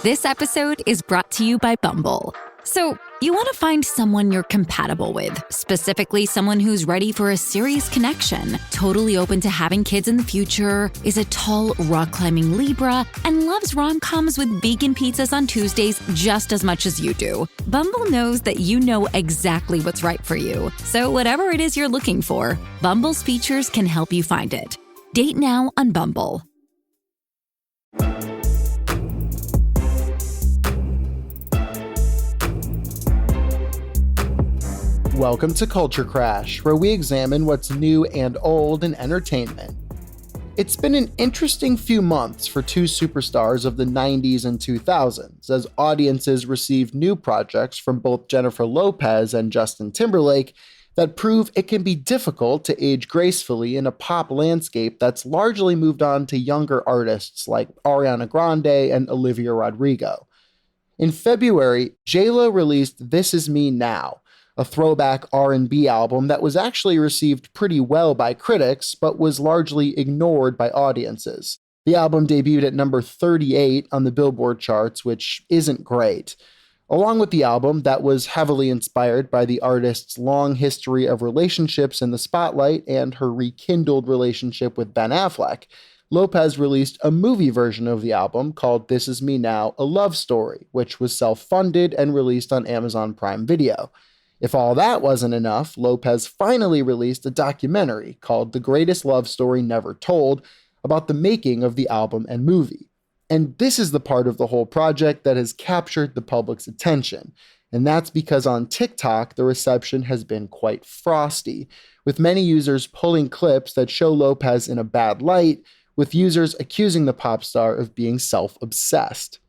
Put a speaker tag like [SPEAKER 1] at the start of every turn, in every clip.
[SPEAKER 1] This episode is brought to you by Bumble. So, you want to find someone you're compatible with, specifically someone who's ready for a serious connection, totally open to having kids in the future, is a tall, rock-climbing Libra, and loves rom-coms with vegan pizzas on Tuesdays just as much as you do. Bumble knows that you know exactly what's right for you. So whatever it is you're looking for, Bumble's features can help you find it. Date now on Bumble.
[SPEAKER 2] Welcome to Culture Crash, where we examine what's new and old in entertainment. It's been an interesting few months for two superstars of the 90s and 2000s, as audiences received new projects from both Jennifer Lopez and Justin Timberlake that prove it can be difficult to age gracefully in a pop landscape that's largely moved on to younger artists like Ariana Grande and Olivia Rodrigo. In February, J.Lo released This Is Me Now, a throwback R&B album that was actually received pretty well by critics, but was largely ignored by audiences. The album debuted at number 38 on the Billboard charts, which isn't great. Along with the album, that was heavily inspired by the artist's long history of relationships in the spotlight and her rekindled relationship with Ben Affleck, Lopez released a movie version of the album called This Is Me Now, A Love Story, which was self-funded and released on Amazon Prime Video. If all that wasn't enough, Lopez finally released a documentary called The Greatest Love Story Never Told about the making of the album and movie. And this is the part of the whole project that has captured the public's attention. And that's because on TikTok, the reception has been quite frosty, with many users pulling clips that show Lopez in a bad light, with users accusing the pop star of being self-obsessed.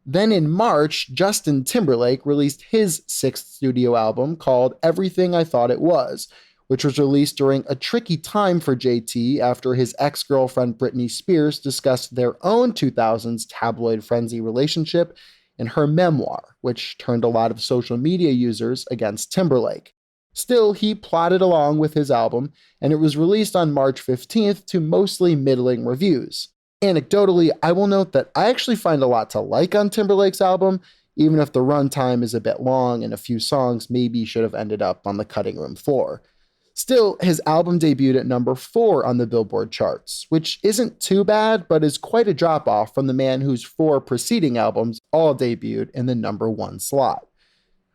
[SPEAKER 2] Then in March, Justin Timberlake released his sixth studio album called Everything I Thought It Was, which was released during a tricky time for JT after his ex-girlfriend Britney Spears discussed their own 2000s tabloid frenzy relationship in her memoir, which turned a lot of social media users against Timberlake. Still, he plodded along with his album, and it was released on March 15th to mostly middling reviews. Anecdotally, I will note that I actually find a lot to like on Timberlake's album, even if the runtime is a bit long and a few songs maybe should have ended up on the cutting room floor. Still, his album debuted at number 4 on the Billboard charts, which isn't too bad, but is quite a drop-off from the man whose 4 preceding albums all debuted in the number 1 slot.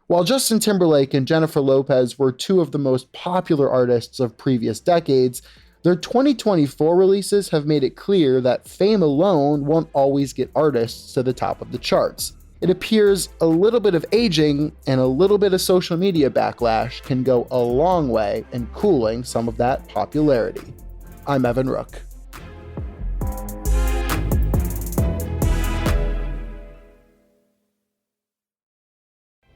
[SPEAKER 2] While Justin Timberlake and Jennifer Lopez were two of the most popular artists of previous decades, their 2024 releases have made it clear that fame alone won't always get artists to the top of the charts. It appears a little bit of aging and a little bit of social media backlash can go a long way in cooling some of that popularity. I'm Evan Rook.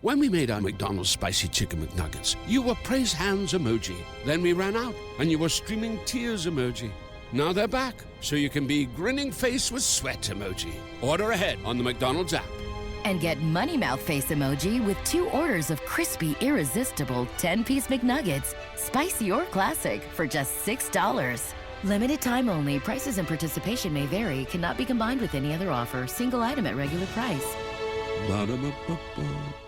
[SPEAKER 3] When we made our McDonald's Spicy Chicken McNuggets, you were praise hands emoji. Then we ran out, and you were streaming tears emoji. Now they're back, so you can be grinning face with sweat emoji. Order ahead on the McDonald's app.
[SPEAKER 4] And get Money Mouth Face emoji with 2 orders of crispy, irresistible 10-piece McNuggets, spicy or classic, for just $6. Limited time only. Prices and participation may vary. Cannot be combined with any other offer. Single item at regular price.
[SPEAKER 3] Ba-da-ba-ba-ba.